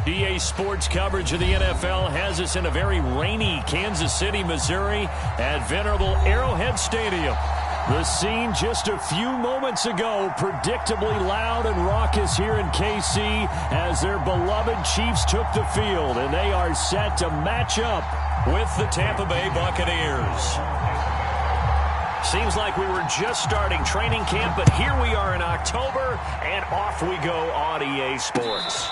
EA Sports coverage of the NFL has us in a very rainy Kansas City, Missouri at venerable Arrowhead Stadium. The scene just a few moments ago, predictably loud and raucous here in KC as their beloved Chiefs took the field, and they are set to match up with the Tampa Bay Buccaneers. Seems like we were just starting training camp, but here we are in October, and off we go on EA Sports.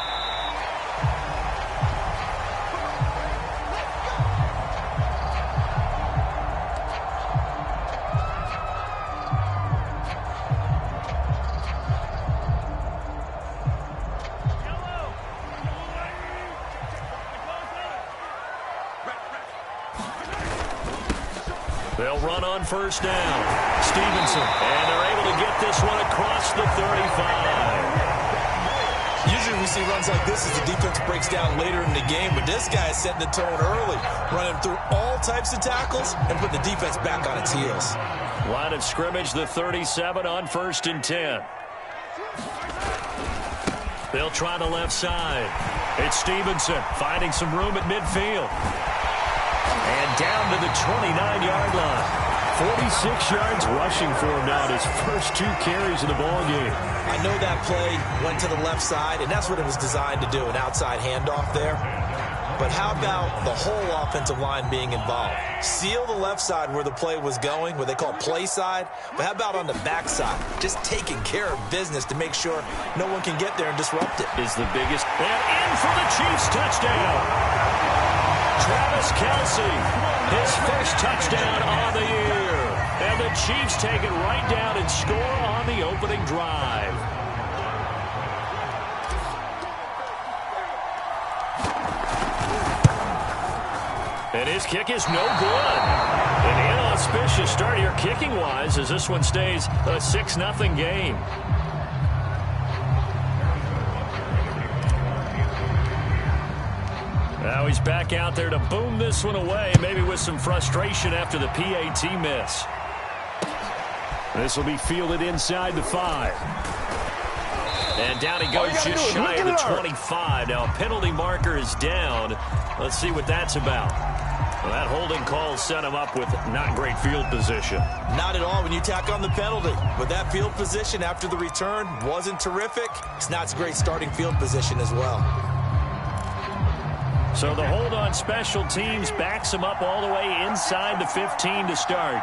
They'll run on first down. Stevenson, and they're able to get this one across the 35. Usually we see runs like this as the defense breaks down later in the game, but this guy is setting the tone early, running through all types of tackles and putting the defense back on its heels. Line of scrimmage, the 37 on 1st and 10. They'll try the left side. It's Stevenson finding some room at midfield. And down to the 29-yard line. 46 yards rushing for him now in his first 2 carries of the ballgame. I know that play went to the left side, and that's what it was designed to do, an outside handoff there. But how about the whole offensive line being involved? Seal the left side where the play was going, what they call play side. But how about on the back side? Just taking care of business to make sure no one can get there and disrupt it. Is the biggest. And in for the Chiefs touchdown. Travis Kelce, his first touchdown on the year. And the Chiefs take it right down and score on the opening drive. And his kick is no good. An inauspicious start here kicking-wise as this one stays a 6-0 game. Now he's back out there to boom this one away, maybe with some frustration after the PAT miss. This will be fielded inside the 5. And down he goes just shy of the 25. Now a penalty marker is down. Let's see what that's about. Well, that holding call set him up with not great field position. Not at all when you tack on the penalty. But that field position after the return wasn't terrific. It's not a great starting field position as well. So the hold on special teams backs him up all the way inside the 15 to start.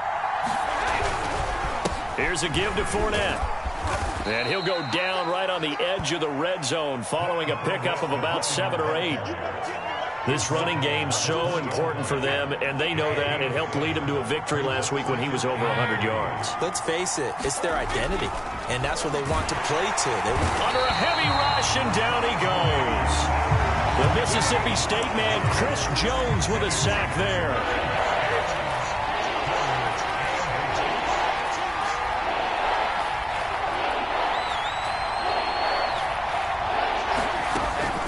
Here's a give to Fournette. And he'll go down right on the edge of the red zone following a pickup of about 7 or 8. This running game's so important for them, and they know that. It helped lead them to a victory last week when he was over 100 yards. Let's face it, it's their identity, and that's what they want to play to. Under a heavy rush, and down he goes. The Mississippi State man, Chris Jones, with a sack there.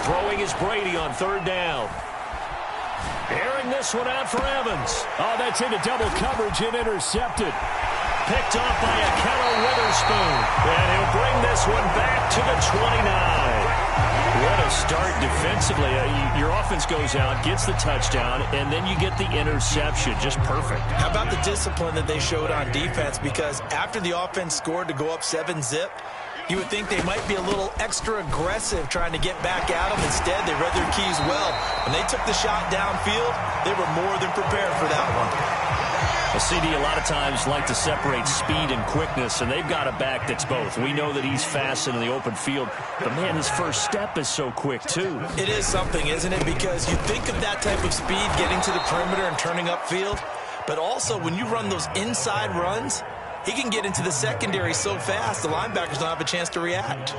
Throwing is Brady on 3rd down. Airing this one out for Evans. Oh, that's into double coverage and intercepted. Picked off by a Keller Witherspoon. And he'll bring this one back to the 29. What a start defensively. Your offense goes out, gets the touchdown, and then you get the interception. Just perfect. How about the discipline that they showed on defense? Because after the offense scored to go up 7-zip, you would think they might be a little extra aggressive trying to get back at them. Instead, they read their keys well. When they took the shot downfield, they were more than prepared for that one. A CD a lot of times like to separate speed and quickness, and they've got a back that's both. We know that he's fast in the open field, but, man, his first step is so quick, too. It is something, isn't it? Because you think of that type of speed getting to the perimeter and turning upfield, but also when you run those inside runs, he can get into the secondary so fast, the linebackers don't have a chance to react.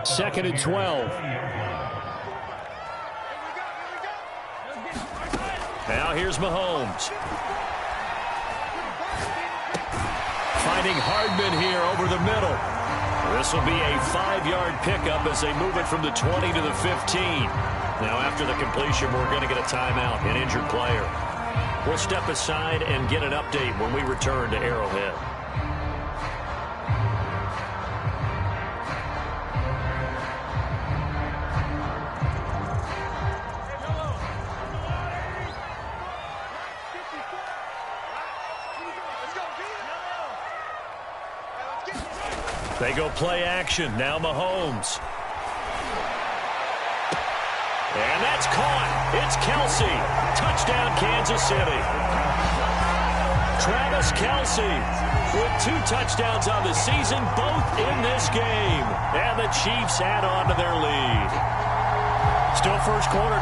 2nd and 12. Now here's Mahomes. Finding Hardman here over the middle. This will be a 5-yard pickup as they move it from the 20 to the 15. Now after the completion, we're going to get a timeout, an injured player. We'll step aside and get an update when we return to Arrowhead. They go play action. Now Mahomes. And that's caught. It's Kelsey. Touchdown, Kansas City. Travis Kelsey with 2 touchdowns on the season, both in this game. And the Chiefs add on to their lead. Still first quarter.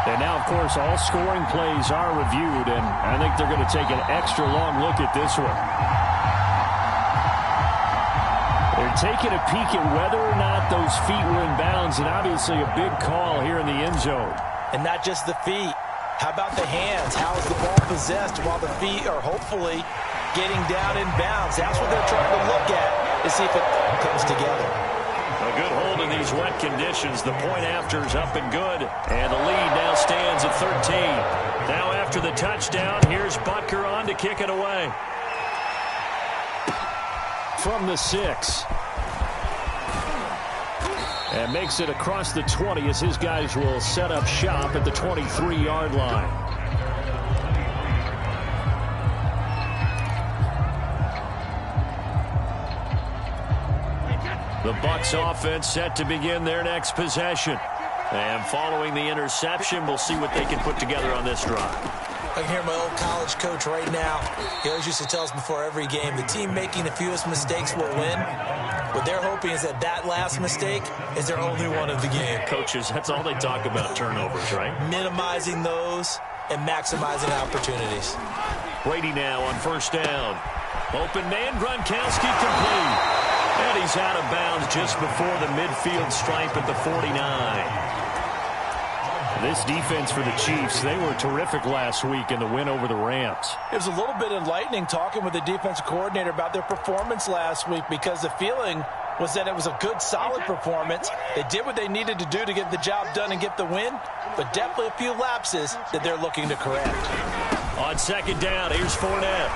And now, of course, all scoring plays are reviewed, and I think they're going to take an extra long look at this one. They're taking a peek at whether or not those feet were in bounds, and obviously a big call here in the end zone. And not just the feet. How about the hands? How is the ball possessed while the feet are hopefully getting down in bounds? That's what they're trying to look at to see if it comes together. A good hold in these wet conditions. The point after is up and good. And the lead now stands at 13. Now after the touchdown, here's Butker on to kick it away. From the 6. And makes it across the 20 as his guys will set up shop at the 23-yard line. The Bucs offense set to begin their next possession. And following the interception, we'll see what they can put together on this drive. I can hear my old college coach right now. He always used to tell us before every game, the team making the fewest mistakes will win. What they're hoping is that that last mistake is their only one of the game. Coaches, that's all they talk about, turnovers, right? Minimizing those and maximizing opportunities. Brady now on first down. Open man, Gronkowski complete. And he's out of bounds just before the midfield stripe at the 49. This defense for the Chiefs, they were terrific last week in the win over the Rams. It was a little bit enlightening talking with the defensive coordinator about their performance last week, because the feeling was that it was a good, solid performance. They did what they needed to do to get the job done and get the win, but definitely a few lapses that they're looking to correct. On second down, here's Fournette.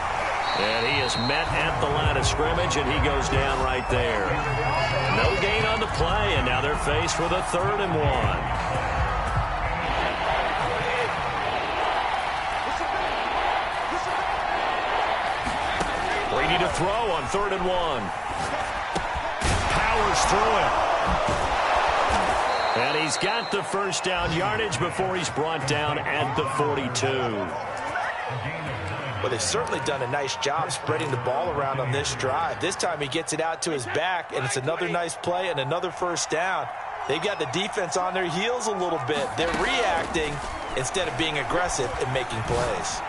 And he is met at the line of scrimmage, and he goes down right there. No gain on the play, and now they're faced with a 3rd and 1. Brady to throw on 3rd and 1. Powers through it. And he's got the first down yardage before he's brought down at the 42. Well, they've certainly done a nice job spreading the ball around on this drive. This time he gets it out to his back, and it's another nice play and another first down. They got the defense on their heels a little bit. They're reacting instead of being aggressive and making plays.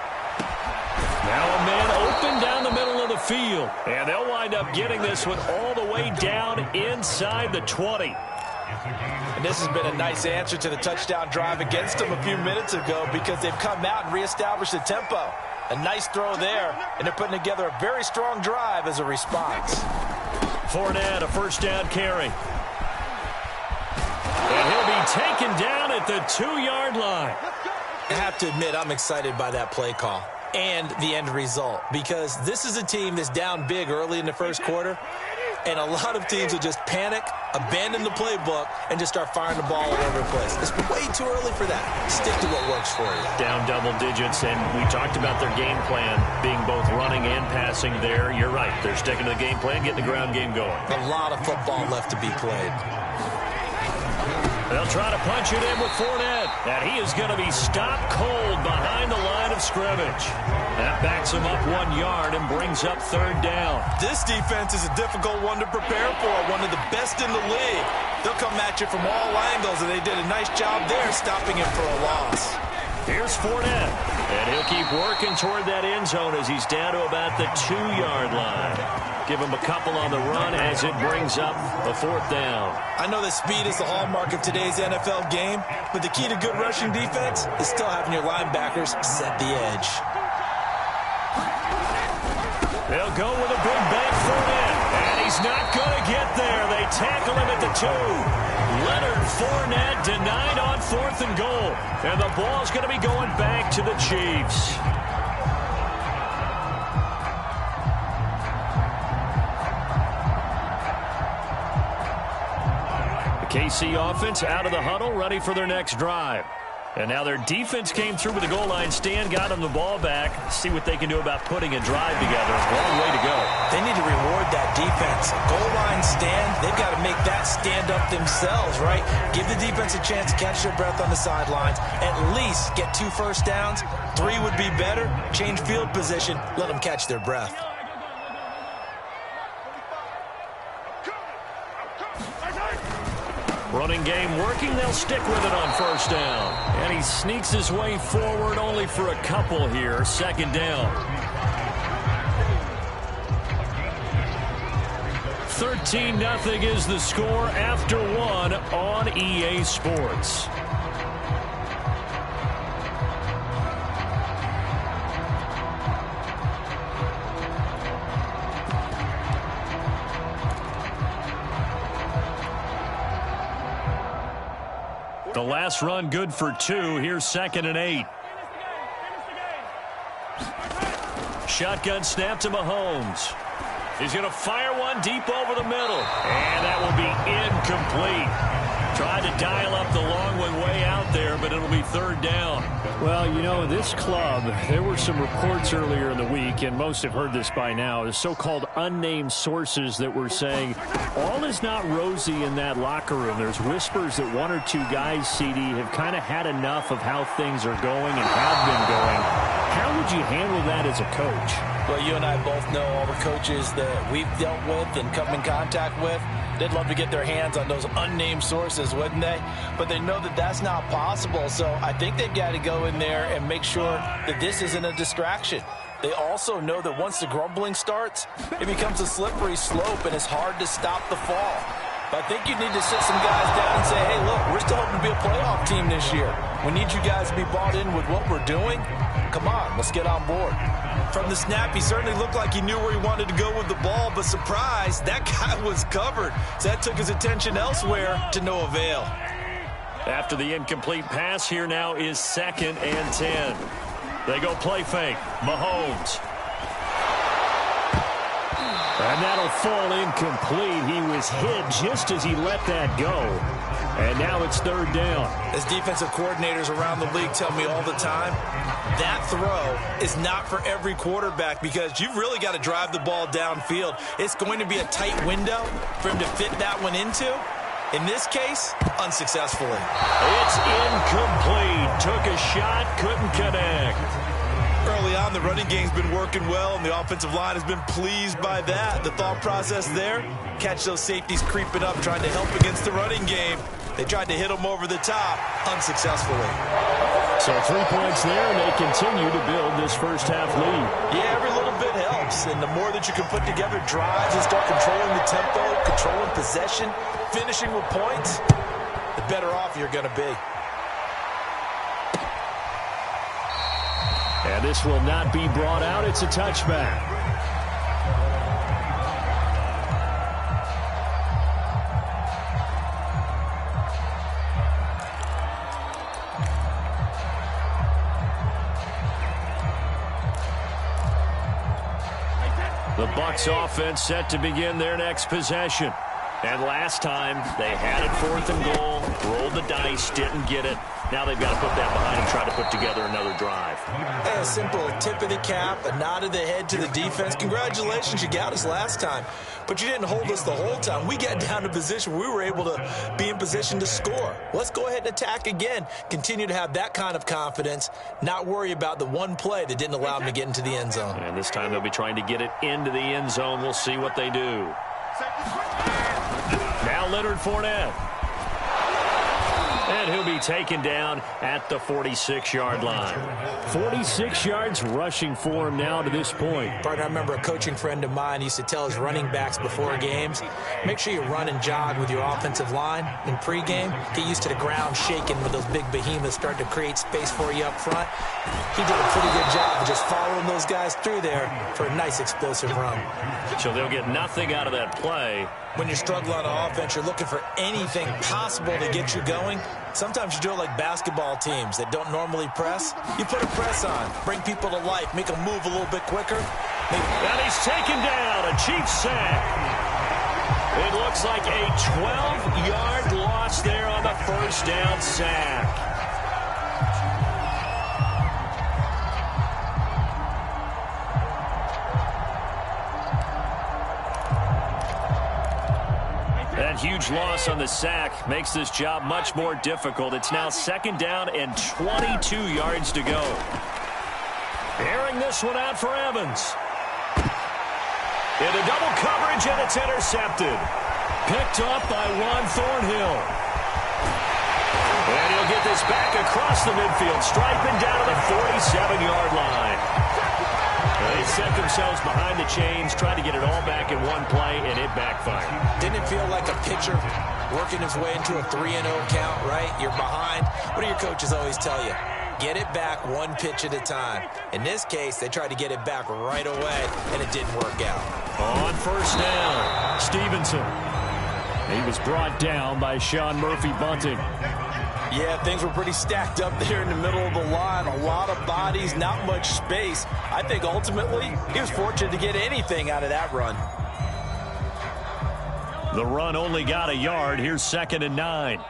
Now a man open down the middle of the field. And they'll wind up getting this one all the way down inside the 20. And this has been a nice answer to the touchdown drive against them a few minutes ago, because they've come out and reestablished the tempo. A nice throw there, and they're putting together a very strong drive as a response. Fournette, a first down carry. And he'll be taken down at the 2-yard line. I have to admit, I'm excited by that play call and the end result, because this is a team that's down big early in the first quarter, and a lot of teams will just panic, abandon the playbook, and just start firing the ball all over the place. It's way too early for that. Stick to what works for you. Down double digits, and we talked about their game plan being both running and passing there. You're right. They're sticking to the game plan, getting the ground game going. A lot of football left to be played. They'll try to punch it in with Fournette, and he is going to be stopped cold behind the line of scrimmage. That backs him up 1 yard and brings up 3rd down. This defense is a difficult one to prepare for, one of the best in the league. They'll come at you from all angles, and they did a nice job there stopping him for a loss. Here's Fournette, and he'll keep working toward that end zone as he's down to about the 2-yard line. Give him a couple on the run as it brings up a 4th down. I know that speed is the hallmark of today's NFL game, but the key to good rushing defense is still having your linebackers set the edge. They'll go with a big bang Fournette, and he's not going to get there. They tackle him at the 2. Leonard Fournette denied on 4th and goal. And the ball's going to be going back to the Chiefs. The KC offense out of the huddle, ready for their next drive. And now their defense came through with the goal line stand, got them the ball back. See what they can do about putting a drive together. Long way to go. They need to reward that defense. Goal line stand, they've got to make that stand up themselves, right? Give the defense a chance to catch their breath on the sidelines. At least get 2 first downs. 3 would be better. Change field position. Let them catch their breath. Running game working. They'll stick with it on 1st down. And he sneaks his way forward only for a couple here. 2nd down. 13-0 is the score after 1 on EA Sports. The last run good for 2. Here's 2nd and 8. Shotgun snap to Mahomes. He's going to fire one deep over the middle. And that will be incomplete. Tried to dial up the long one way out there, but it'll be 3rd down. Well, you know, in this club, there were some reports earlier in the week, and most have heard this by now, the so-called unnamed sources that were saying all is not rosy in that locker room. There's whispers that 1 or 2 guys, CD, have kind of had enough of how things are going and have been going. How would you handle that as a coach? Well, you and I both know all the coaches that we've dealt with and come in contact with. They'd love to get their hands on those unnamed sources, wouldn't they? But they know that that's not possible, so I think they've got to go in there and make sure that this isn't a distraction. They also know that once the grumbling starts, it becomes a slippery slope, and it's hard to stop the fall. But I think you need to sit some guys down and say, hey, look, we're still hoping to be a playoff team this year. We need you guys to be bought in with what we're doing. Come on, let's get on board. From the snap, he certainly looked like he knew where he wanted to go with the ball, but surprise, that guy was covered. So that took his attention elsewhere to no avail. After the incomplete pass, here now is 2nd and 10. They go play fake. Mahomes. And that'll fall incomplete. He was hit just as he let that go. And now it's 3rd down. As defensive coordinators around the league tell me all the time, that throw is not for every quarterback because you've really got to drive the ball downfield. It's going to be a tight window for him to fit that one into. In this case, unsuccessfully. It's incomplete. Took a shot, couldn't connect. Early on, the running game's been working well, and the offensive line has been pleased by that. The thought process there, catch those safeties creeping up, trying to help against the running game. They tried to hit them over the top, unsuccessfully. So 3 points there, and they continue to build this first-half lead. Yeah, every little bit helps, and the more that you can put together drives and start controlling the tempo, controlling possession, finishing with points, the better off you're going to be. And this will not be brought out. It's a touchback. The Bucs offense set to begin their next possession. And last time, they had it 4th and goal, rolled the dice, didn't get it. Now they've got to put that behind and try to put together another drive. A simple tip of the cap, a nod of the head to the defense. Congratulations, you got us last time. But you didn't hold us the whole time. We got down to position where we were able to be in position to score. Let's go ahead and attack again. Continue to have that kind of confidence, not worry about the one play that didn't allow them to get into the end zone. And this time they'll be trying to get it into the end zone. We'll see what they do. Now Leonard Fournette. And he'll be taken down at the 46-yard line. 46 yards rushing for him now to this point. Partner, I remember a coaching friend of mine used to tell his running backs before games, make sure you run and jog with your offensive line in pregame. Get used to the ground shaking with those big behemoths starting to create space for you up front. He did a pretty good job of just following those guys through there for a nice explosive run. So they'll get nothing out of that play. When you're struggling on offense, you're looking for anything possible to get you going. Sometimes you do it like basketball teams that don't normally press. You put a press on, bring people to life, make them move a little bit quicker. And he's taken down, a Chiefs sack. It looks like a 12-yard loss there on the first down sack. That huge loss on the sack makes this job much more difficult. It's now second down and 22 yards to go. Airing this one out for Evans. Into double coverage, and it's intercepted. Picked up by Juan Thornhill. And he'll get this back across the midfield, striping down to the 47-yard line. They set themselves behind the chains, tried to get it all back in one play, and it backfired. Didn't it feel like a pitcher working his way into a 3-0 count, right? You're behind. What do your coaches always tell you? Get it back one pitch at a time. In this case, they tried to get it back right away, and it didn't work out. On first down, Stevenson. He was brought down by Sean Murphy-Bunting. Yeah, things were pretty stacked up there in the middle of the line. A lot of bodies, not much space. I think ultimately he was fortunate to get anything out of that run. The run only got a yard. Here's 2nd and 9.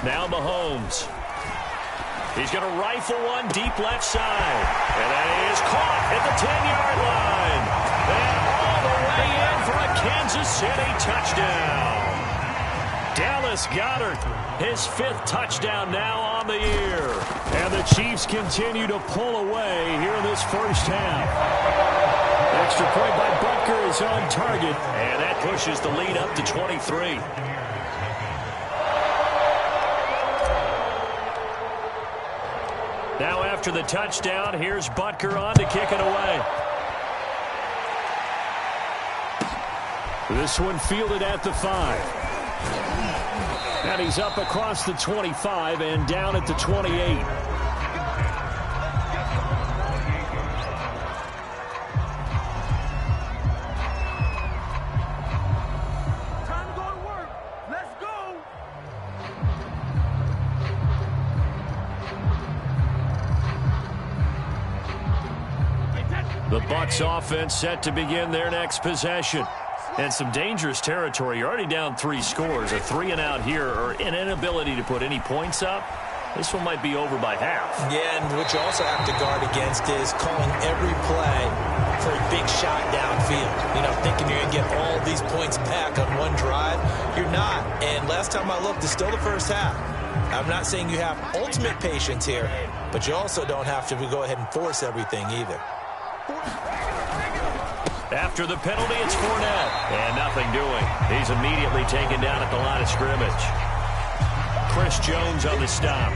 Now Mahomes. He's going to rifle one deep left side. And that is caught at the 10-yard line. And all the way in for a Kansas City touchdown. Dallas Goedert, his 5th touchdown now on the year. And the Chiefs continue to pull away here in this first half. Extra point by Butker is on target. And that pushes the lead up to 23. Now after the touchdown, here's Butker on to kick it away. This one fielded at the 5. And he's up across the 25 and down at the 28. The Bucs offense set to begin their next possession. And some dangerous territory. You're already down 3 scores. A 3-and-out here, or an inability to put any points up. This one might be over by half. Yeah, and what you also have to guard against is calling every play for a big shot downfield. You know, thinking you're going to get all these points back on one drive. You're not. And last time I looked, it's still the first half. I'm not saying you have ultimate patience here, but you also don't have to go ahead and force everything either. After the penalty, it's Fournette. And nothing doing. He's immediately taken down at the line of scrimmage. Chris Jones on the stop.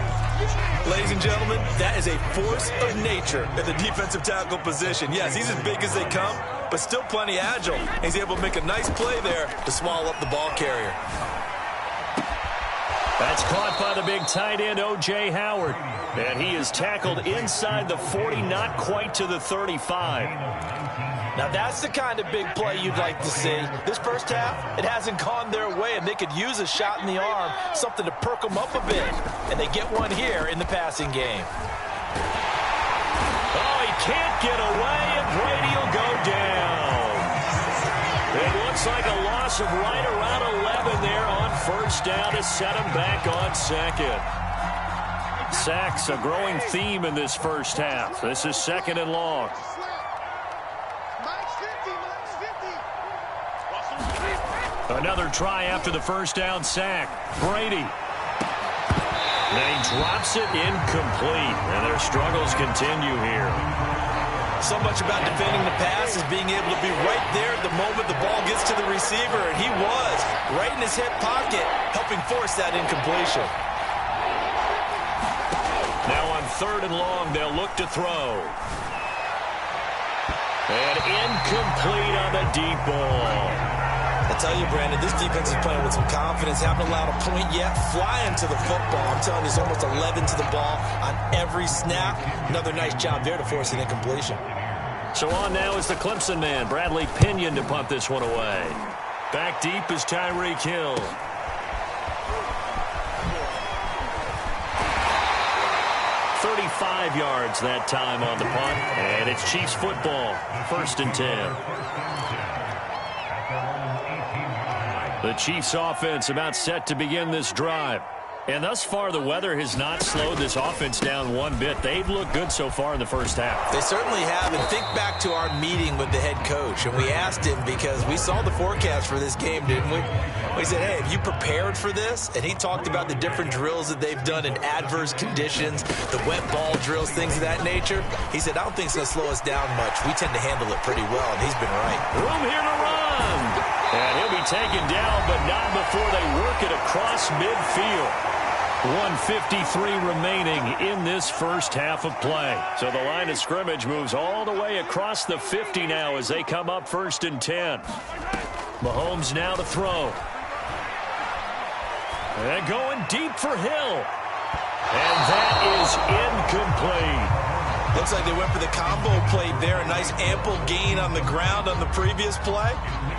Ladies and gentlemen, that is a force of nature in the defensive tackle position. Yes, he's as big as they come, but still plenty agile. He's able to make a nice play there to swallow up the ball carrier. That's caught by the big tight end, O.J. Howard. And he is tackled inside the 40, not quite to the 35. Now, that's the kind of big play you'd like to see. This first half, it hasn't gone their way, and they could use a shot in the arm, something to perk them up a bit. And they get one here in the passing game. Oh, he can't get away, and Brady will go down. It looks like a loss of right around 11 there on first down to set him back on second. Sacks, a growing theme in this first half. This is 2nd and long. Another try after the first down sack. Brady. And he drops it incomplete. And their struggles continue here. So much about defending the pass is being able to be right there at the moment the ball gets to the receiver. And he was right in his hip pocket, helping force that incompletion. Now on 3rd and long, they'll look to throw. And incomplete on the deep ball. I tell you, Brandon, this defense is playing with some confidence. Haven't allowed a point yet. Flying to the football. I'm telling you, there's almost 11 to the ball on every snap. Another nice job there to force an incompletion. So on now is the Clemson man, Bradley Pinion, to punt this one away. Back deep is Tyreek Hill. "35 yards that time on the punt, and it's Chiefs football, 1st and 10. The Chiefs offense about set to begin this drive. And thus far, the weather has not slowed this offense down one bit. They've looked good so far in the first half. They certainly have. And think back to our meeting with the head coach. And we asked him, because we saw the forecast for this game, didn't we? We said, hey, have you prepared for this? And he talked about the different drills that they've done in adverse conditions, the wet ball drills, things of that nature. He said, I don't think it's going to slow us down much. We tend to handle it pretty well, and he's been right. Room here to run. And he'll be taken down, but not before they work it across midfield. 1:53 remaining in this first half of play. So the line of scrimmage moves all the way across the 50 now as they come up 1st and 10. Mahomes now to throw. And going deep for Hill. And that is incomplete. Looks like they went for the combo plate there. A nice ample gain on the ground on the previous play.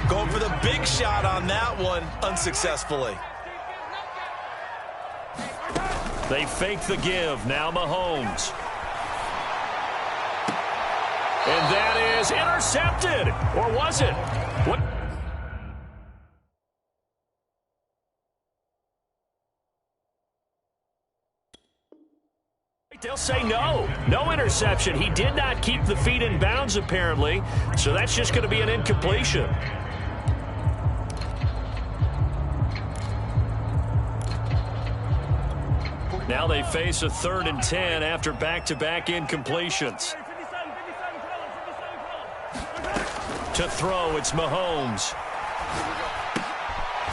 Going for the big shot on that one unsuccessfully. They fake the give. Now Mahomes. And that is intercepted. Or was it? What? They'll say no. No interception. He did not keep the feet in bounds, apparently. So that's just going to be an incompletion. Now they face a 3rd and 10 after back-to-back incompletions. To throw, it's Mahomes.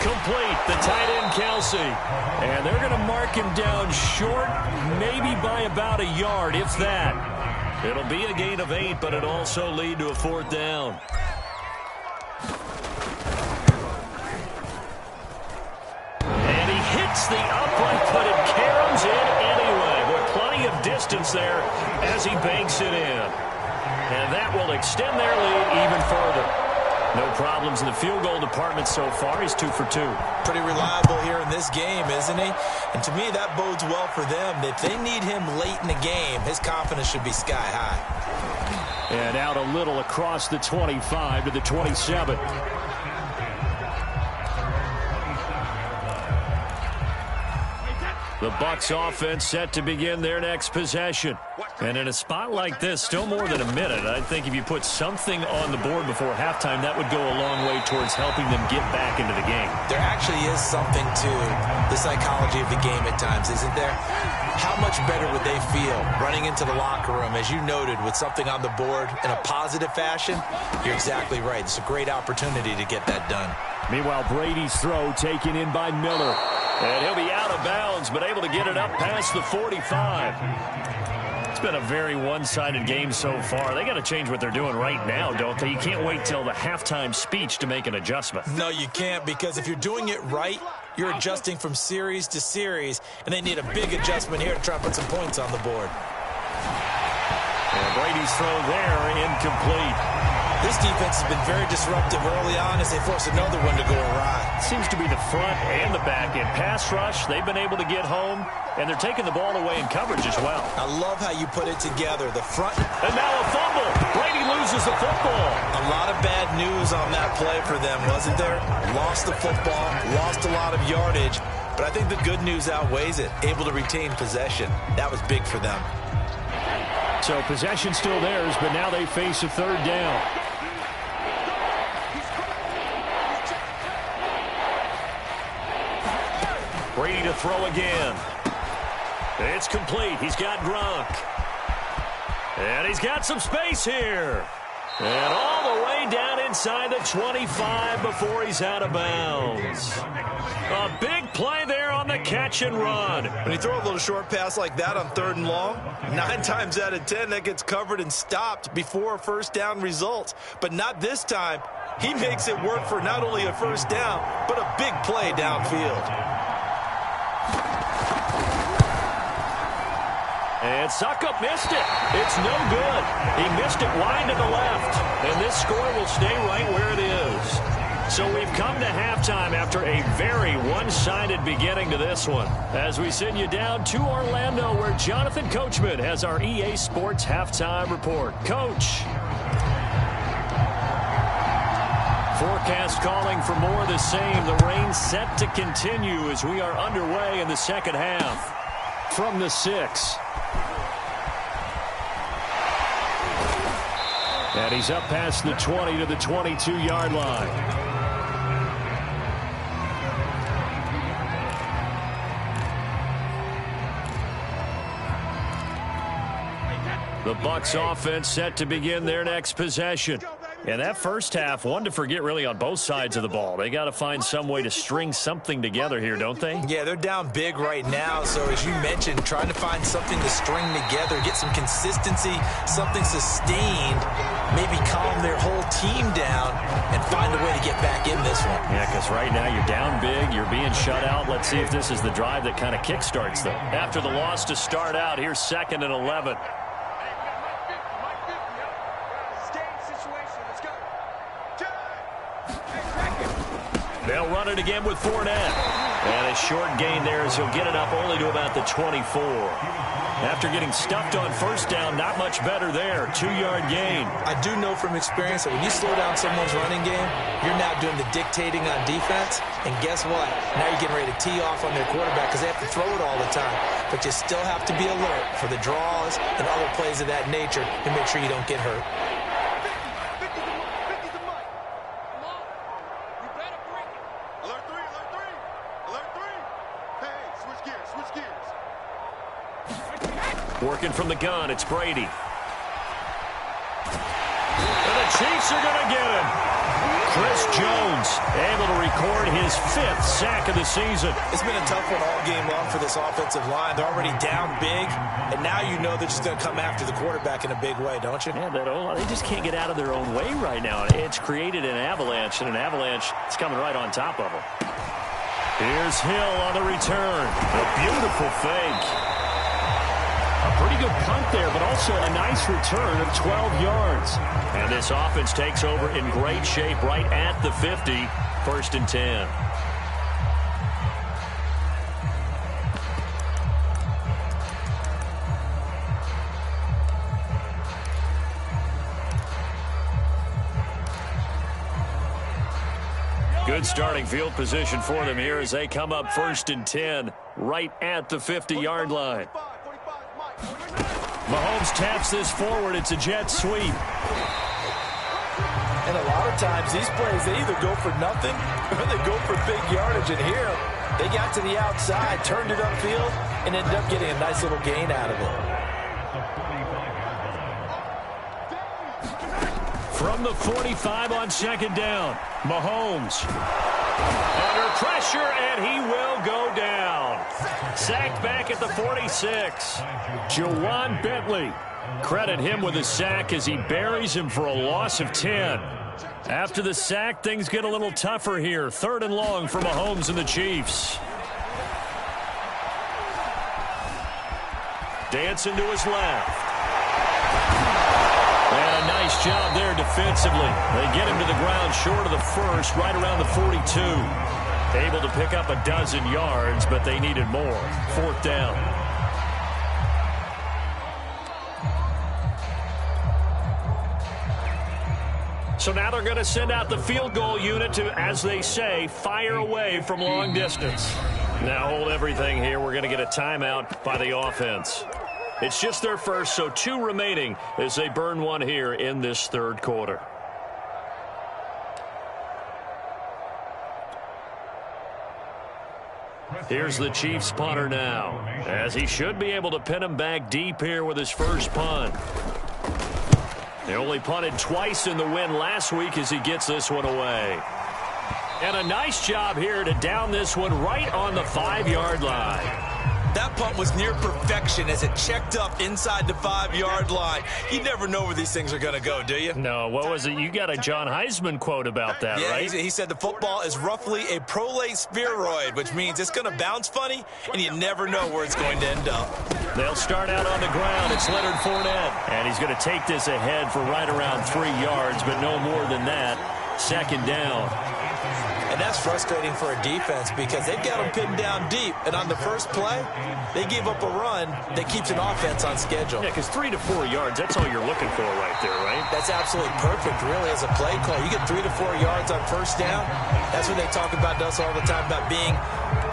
Complete, the tight end Kelsey. And they're going to mark him down short, maybe by about a yard, if that. It'll be a gain of 8, but it'll also lead to a 4th down. And he hits the upright, but it caroms in anyway. With plenty of distance there as he banks it in. And that will extend their lead even further. No problems in the field goal department so far. He's 2 for 2. Pretty reliable here in this game, isn't he? And to me, that bodes well for them. If they need him late in the game, his confidence should be sky high. And out a little across the 25 to the 27. The Bucs offense set to begin their next possession. And in a spot like this, still more than a minute, I think if you put something on the board before halftime, that would go a long way towards helping them get back into the game. There actually is something to the psychology of the game at times, isn't there? How much better would they feel running into the locker room, as you noted, with something on the board in a positive fashion? You're exactly right. It's a great opportunity to get that done. Meanwhile, Brady's throw taken in by Miller. And he'll be out of bounds, but able to get it up past the 45. It's been a very one-sided game so far. They got to change what they're doing right now, don't they? You can't wait till the halftime speech to make an adjustment. No, you can't, because if you're doing it right, you're adjusting from series to series, and they need a big adjustment here to try to put some points on the board. And Brady's throw there, incomplete. This defense has been very disruptive early on as they force another one to go awry. Seems to be the front and the back end. Pass rush, they've been able to get home, and they're taking the ball away in coverage as well. I love how you put it together. The front. And now a fumble. Brady loses the football. A lot of bad news on that play for them, wasn't there? Lost the football, lost a lot of yardage, but I think the good news outweighs it. Able to retain possession. That was big for them. So possession still theirs, but now they face a 3rd down. Brady to throw again. It's complete. He's got Gronk. And he's got some space here. And all the way down inside the 25 before he's out of bounds. A big play there on the catch and run. When you throw a little short pass like that on 3rd and long, 9 times out of 10 that gets covered and stopped before a 1st down result. But not this time. He makes it work for not only a 1st down, but a big play downfield. And Suckup missed it. It's no good. He missed it wide to the left. And this score will stay right where it is. So we've come to halftime after a very one-sided beginning to this one. As we send you down to Orlando, where Jonathan Coachman has our EA Sports Halftime Report. Coach. Forecast calling for more of the same. The rain set to continue as we are underway in the second half. From the 6. And he's up past the 20 to the 22-yard line. The Bucs offense set to begin their next possession. And that first half, one to forget really on both sides of the ball. They got to find some way to string something together here, don't they? Yeah, they're down big right now. So as you mentioned, trying to find something to string together, get some consistency, something sustained, maybe calm their whole team down and find a way to get back in this one. Yeah, because right now you're down big, you're being shut out. Let's see if this is the drive that kind of kickstarts them. After the loss to start out, here's 2nd and 11. They'll run it again with Fournette. And a short gain there as he'll get it up only to about the 24. After getting stuffed on first down, not much better there. 2-yard gain. I do know from experience that when you slow down someone's running game, you're now doing the dictating on defense. And guess what? Now you're getting ready to tee off on their quarterback because they have to throw it all the time. But you still have to be alert for the draws and other plays of that nature to make sure you don't get hurt. Working from the gun, it's Brady. And the Chiefs are going to get him. Chris Jones able to record his 5th sack of the season. It's been a tough one all game long for this offensive line. They're already down big, and now you know they're just going to come after the quarterback in a big way, don't you? Yeah, they just can't get out of their own way right now. It's created an avalanche, and an avalanche is coming right on top of them. Here's Hill on the return. A beautiful fake. A pretty good punt there, but also a nice return of 12 yards. And this offense takes over in great shape right at the 50. 1st and 10. Good starting field position for them here as they come up 1st and 10 right at the 50-yard line. Mahomes taps this forward. It's a jet sweep. And a lot of times these plays, they either go for nothing or they go for big yardage. And here, they got to the outside, turned it upfield, and ended up getting a nice little gain out of it. From the 45 on 2nd down, Mahomes. Under pressure, and he will go down. Sacked back at the 46. Jawan Bentley. Credit him with a sack as he buries him for a loss of 10. After the sack, things get a little tougher here. 3rd and long for Mahomes and the Chiefs. Dancing to his left. And a nice job there defensively. They get him to the ground short of the 1st, right around the 42. Able to pick up a dozen yards, but they needed more. 4th down. So now they're going to send out the field goal unit to, as they say, fire away from long distance. Now hold everything here. We're going to get a timeout by the offense. It's just their first, so 2 remaining as they burn one here in this 3rd quarter. Here's the Chiefs punter now, as he should be able to pin him back deep here with his first punt. They only punted twice in the win last week as he gets this one away. And a nice job here to down this one right on the 5-yard line. That punt was near perfection as it checked up inside the 5-yard line. You never know where these things are going to go, do you? No, what was it? You got a John Heisman quote about that, yeah, right? He said the football is roughly a prolate spheroid, which means it's going to bounce funny, and you never know where it's going to end up. They'll start out on the ground. It's Leonard Fournette. And he's going to take this ahead for right around 3 yards, but no more than that. Second down. And that's frustrating for a defense because they've got them pinned down deep. And on the first play, they gave up a run that keeps an offense on schedule. Yeah, because 3 to 4 yards, that's all you're looking for right there, right? That's absolutely perfect, really, as a play call. You get 3 to 4 yards on first down. That's what they talk about us all the time, about being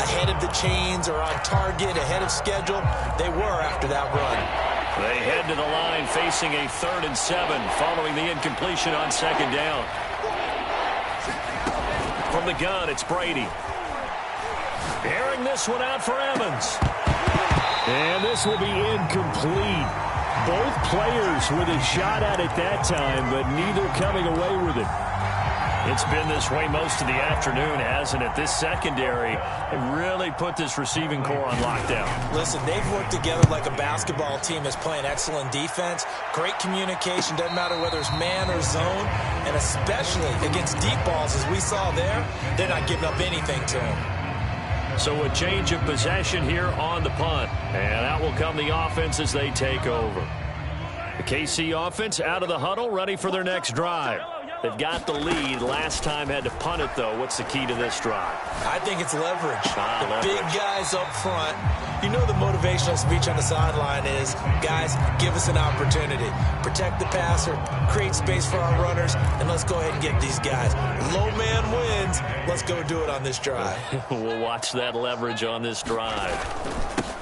ahead of the chains or on target, ahead of schedule. They were after that run. They head to the line facing a 3rd and 7 following the incompletion on second down. From the gun, it's Brady. Airing this one out for Evans. And this will be incomplete. Both players with a shot at it that time, but neither coming away with it. It's been this way most of the afternoon, hasn't it? This secondary really put this receiving core on lockdown. Listen, they've worked together like a basketball team that's playing excellent defense. Great communication, doesn't matter whether it's man or zone. And especially against deep balls, as we saw there, they're not giving up anything to them. So a change of possession here on the punt. And out will come the offense as they take over. The KC offense out of the huddle, ready for their next drive. They've got the lead. Last time had to punt it, though. What's the key to this drive? I think it's leverage. Leverage. Big guys up front. You know the motivational speech on the sideline is, guys, give us an opportunity. Protect the passer, create space for our runners, and let's go ahead and get these guys. Low man wins. Let's go do it on this drive. We'll watch that leverage on this drive.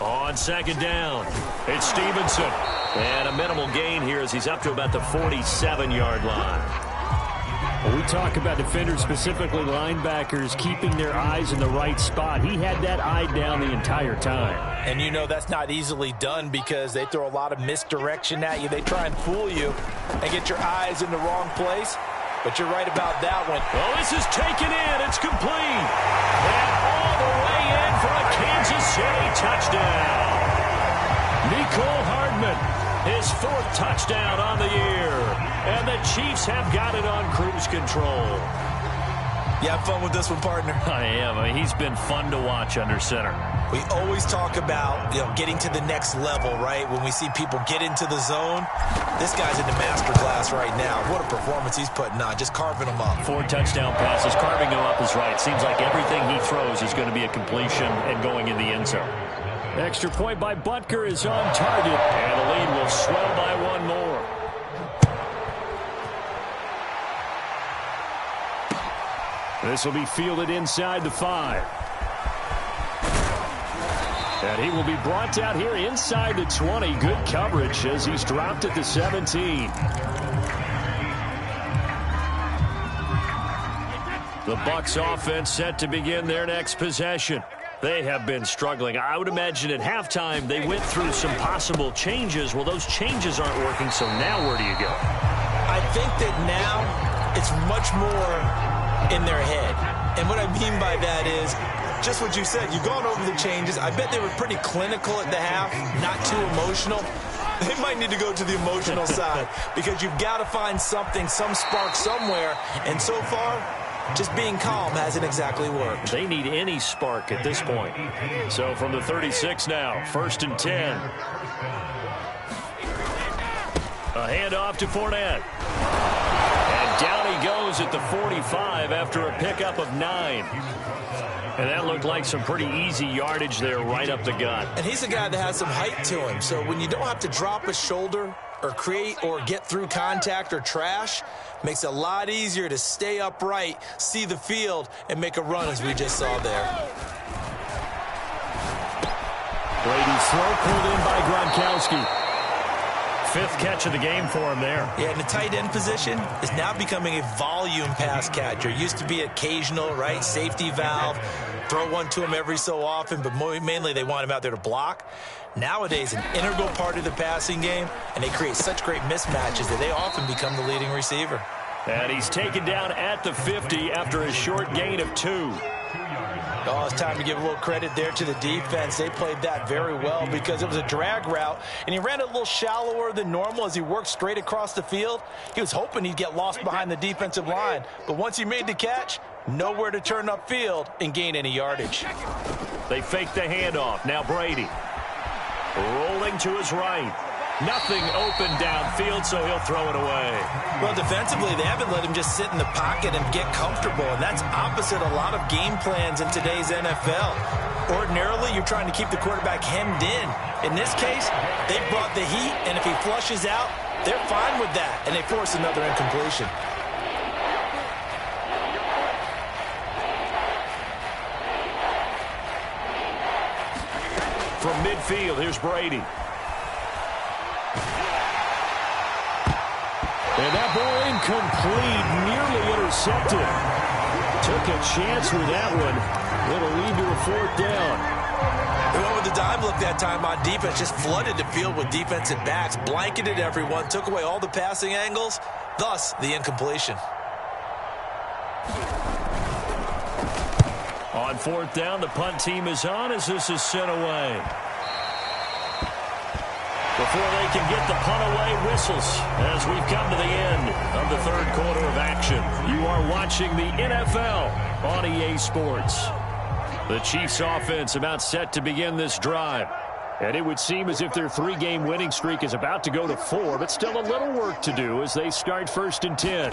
On second down, it's Stevenson. And a minimal gain here as he's up to about the 47-yard line. When we talk about defenders, specifically linebackers, keeping their eyes in the right spot. He had that eye down the entire time. And you know that's not easily done because they throw a lot of misdirection at you. They try and fool you and get your eyes in the wrong place. But you're right about that one. Well, this is taken in. It's complete. And all the way in for a Kansas City touchdown. Nicole Hardman, his 4th touchdown on the year. And the Chiefs have got it on cruise control. You have fun with this one, partner? I am. I mean, he's been fun to watch under center. We always talk about, getting to the next level, right? When we see people get into the zone, this guy's in the master class right now. What a performance he's putting on, just carving them up. 4 touchdown passes, carving them up is right. Seems like everything he throws is going to be a completion and going in the end zone. Extra point by Butker is on target. And the lead will swell by 1 more. This will be fielded inside the 5. And he will be brought out here inside the 20. Good coverage as he's dropped at the 17. The Bucs offense set to begin their next possession. They have been struggling. I would imagine at halftime they went through some possible changes. Well, those changes aren't working, so now where do you go? I think that now it's much more in their head. And what I mean by that is just what you said. You've gone over the changes. I bet they were pretty clinical at the half, not too emotional. They might need to go to the emotional side because you've got to find something, some spark somewhere. And so far, just being calm hasn't exactly worked. They need any spark at this point. So from the 36 now, 1st and 10. A handoff to Fournette. And down he goes at the 45 after a pickup of 9. And that looked like some pretty easy yardage there right up the gut. And he's a guy that has some height to him. So when you don't have to drop a shoulder or create or get through contact or trash, makes it a lot easier to stay upright, see the field, and make a run as we just saw there. Brady's throw pulled in by Gronkowski. 5th catch of the game for him there. Yeah, and the tight end position is now becoming a volume pass catcher. Used to be occasional, right? Safety valve. Throw one to him every so often, but mainly they want him out there to block. Nowadays, an integral part of the passing game, and they create such great mismatches that they often become the leading receiver. And he's taken down at the 50 after a short gain of 2. Oh, it's time to give a little credit there to the defense. They played that very well because it was a drag route, and he ran it a little shallower than normal as he worked straight across the field. He was hoping he'd get lost behind the defensive line, but once he made the catch, nowhere to turn upfield and gain any yardage. They fake the handoff. Now Brady. Rolling to his right. Nothing open downfield, so he'll throw it away. Well, defensively, they haven't let him just sit in the pocket and get comfortable, and that's opposite a lot of game plans in today's NFL. Ordinarily, you're trying to keep the quarterback hemmed in. In this case, they brought the heat, and if he flushes out, they're fine with that, and they force another incompletion. From midfield, here's Brady. And that ball incomplete, nearly intercepted. Took a chance with that one. It'll lead to a 4th down. They went with the dime look that time on defense, just flooded the field with defensive backs, blanketed everyone, took away all the passing angles, thus the incompletion. On 4th down, the punt team is on as this is sent away. Before they can get the punt away, whistles as we've come to the end of the 3rd quarter of action. You are watching the NFL on EA Sports. The Chiefs offense about set to begin this drive. And it would seem as if their 3-game winning streak is about to go to 4, but still a little work to do as they start 1st and 10.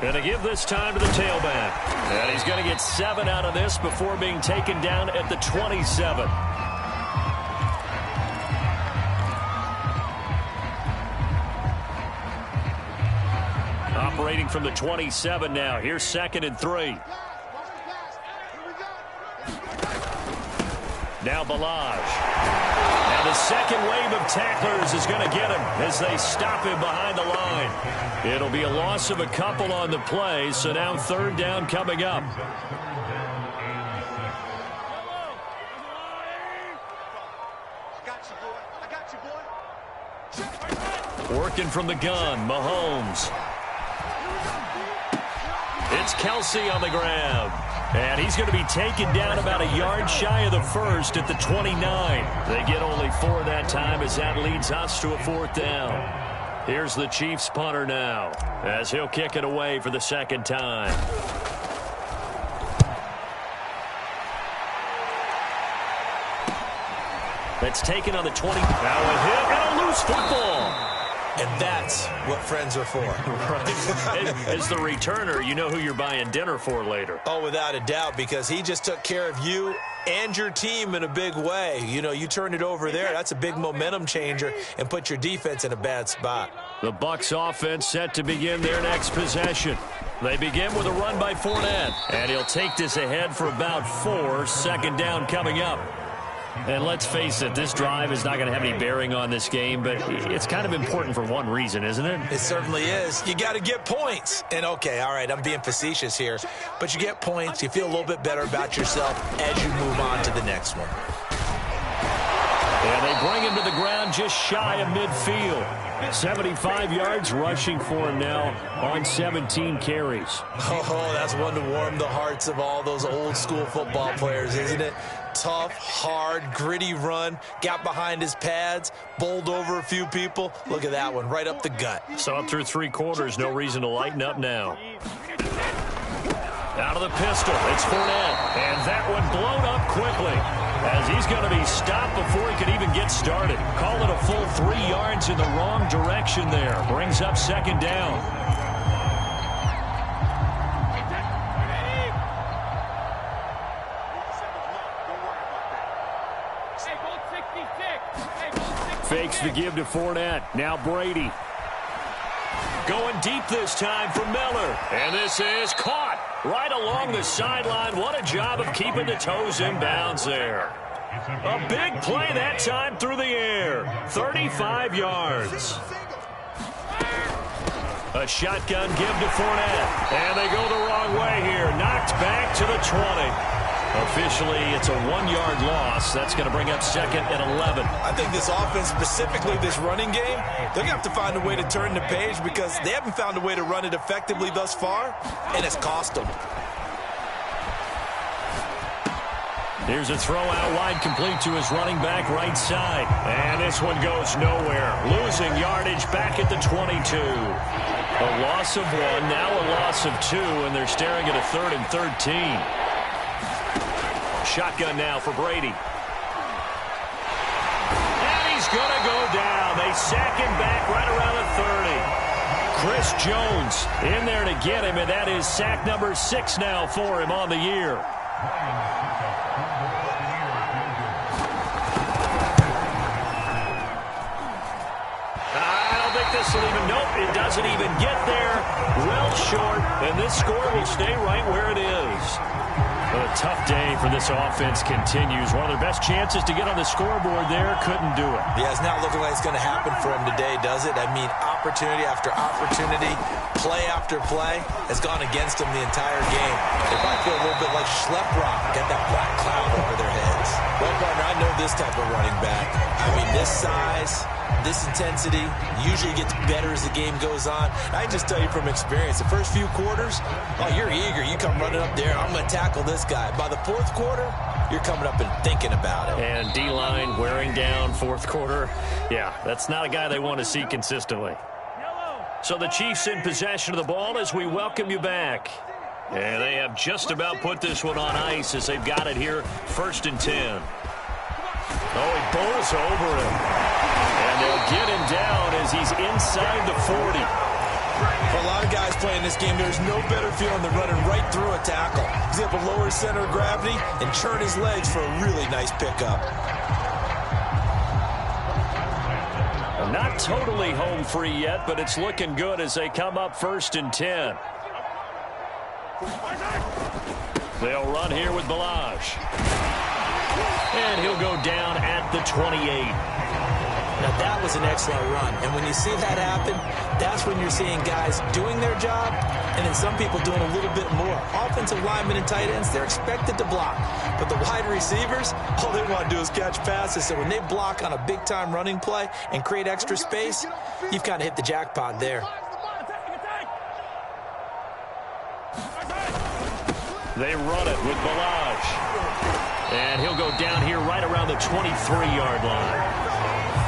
Going to give this time to the tailback. And he's going to get 7 out of this before being taken down at the 27. Operating from the 27 now. Here's 2nd and 3. Now Balaj. Now the second wave of tacklers is going to get him as they stop him behind the line. It'll be a loss of a couple on the play, so now 3rd down coming up. Working from the gun, Mahomes. It's Kelsey on the grab. And he's going to be taken down about a yard shy of the 1st at the 29. They get only 4 that time as that leads us to a 4th down. Here's the Chiefs punter now as he'll kick it away for the 2nd time. That's taken on the 20. Now a hit and a loose football. And that's what friends are for. Right. As the returner, you know who you're buying dinner for later. Oh, without a doubt, because he just took care of you and your team in a big way. You know, you turned it over there. That's a big momentum changer and put your defense in a bad spot. The Bucs offense set to begin their next possession. They begin with a run by Fournette. And he'll take this ahead for about 4. 2nd down coming up. And let's face it, this drive is not going to have any bearing on this game, but it's kind of important for one reason, isn't it? It certainly is. You got to get points. And, okay, all right, I'm being facetious here, but you get points. You feel a little bit better about yourself as you move on to the next one. And they bring him to the ground just shy of midfield. 75 yards rushing for him now on 17 carries. Oh, that's one to warm the hearts of all those old-school football players, isn't it? Tough, hard, gritty run, got behind his pads, bowled over a few people. Look at that one, right up the gut. So up through 3 quarters, no reason to lighten up now. Out of the pistol, it's Fournette, and that one blown up quickly as he's going to be stopped before he can even get started. Call it a full 3 yards in the wrong direction there. Brings up 2nd down. Fakes the give to Fournette. Now Brady. Going deep this time for Miller. And this is caught right along the sideline. What a job of keeping the toes in bounds there. A big play that time through the air. 35 yards. A shotgun give to Fournette. And they go the wrong way here. Knocked back to the 20. Officially, it's a 1-yard loss. That's going to bring up 2nd and 11. I think this offense, specifically this running game, they're going to have to find a way to turn the page because they haven't found a way to run it effectively thus far, and it's cost them. Here's a throw out wide, complete to his running back right side. And this one goes nowhere. Losing yardage back at the 22. A loss of 1, now a loss of 2, and they're staring at a 3rd and 13. Shotgun now for Brady. And he's going to go down. They sack him back right around the 30. Chris Jones in there to get him, and that is sack number 6 now for him on the year. Nope, it doesn't even get there. Well short, and this score will stay right where it is. Well, a tough day for this offense continues. One of their best chances to get on the scoreboard there, couldn't do it. Yeah, it's not looking like it's going to happen for him today, does it? I mean, opportunity after opportunity, play after play has gone against them the entire game. They might feel a little bit like Schleprock, got that black cloud over their heads. Well, partner, I know this type of running back. I mean, this size, this intensity usually gets better as the game goes on. I can just tell you from experience, the first few quarters, oh, you're eager. You come running up there, I'm going to tackle this guy. By the 4th quarter, you're coming up and thinking about it. And D-line wearing down 4th quarter. Yeah, that's not a guy they want to see consistently. So the Chiefs in possession of the ball as we welcome you back. And they have just about put this one on ice as they've got it here, 1st and 10. Oh, he bowls over him. And they'll get him down as he's inside the 40. For a lot of guys playing this game, there's no better feeling than running right through a tackle. He's able to lower his center of gravity and churn his legs for a really nice pickup. Not totally home free yet, but it's looking good as they come up 1st and 10. They'll run here with Balaj. And he'll go down at the 28. Now, that was an excellent run. And when you see that happen, that's when you're seeing guys doing their job and then some people doing a little bit more. Offensive linemen and tight ends, they're expected to block. But the wide receivers, all they want to do is catch passes. So when they block on a big-time running play and create extra space, you've kind of hit the jackpot there. They run it with Balaj. And he'll go down here right around the 23-yard line.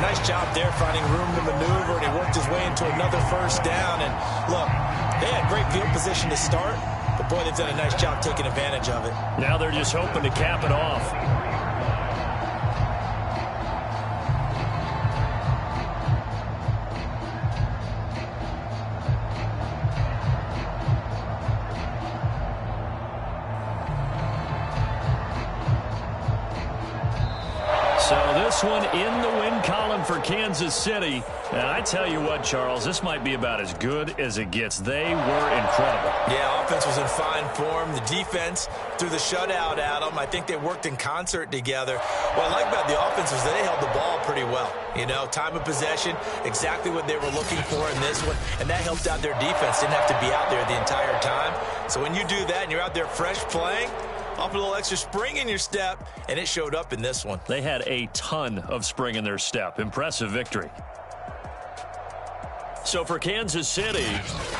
Nice job there finding room to maneuver, and he worked his way into another 1st down. And look, they had great field position to start, but boy, they've done a nice job taking advantage of it. Now they're just hoping to cap it off. So this one in the win column for Kansas City. And I tell you what, Charles, this might be about as good as it gets. They were incredible. Yeah, offense was in fine form. The defense threw the shutout at them. I think they worked in concert together. What I like about the offense was they held the ball pretty well. You know, time of possession, exactly what they were looking for in this one. And that helped out their defense. Didn't have to be out there the entire time. So when you do that and you're out there fresh playing, off a little extra spring in your step, and it showed up in this one. They had a ton of spring in their step. Impressive victory. So for Kansas City,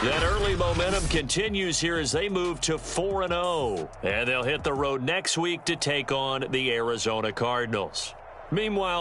that early momentum continues here as they move to 4-0. And they'll hit the road next week to take on the Arizona Cardinals. Meanwhile,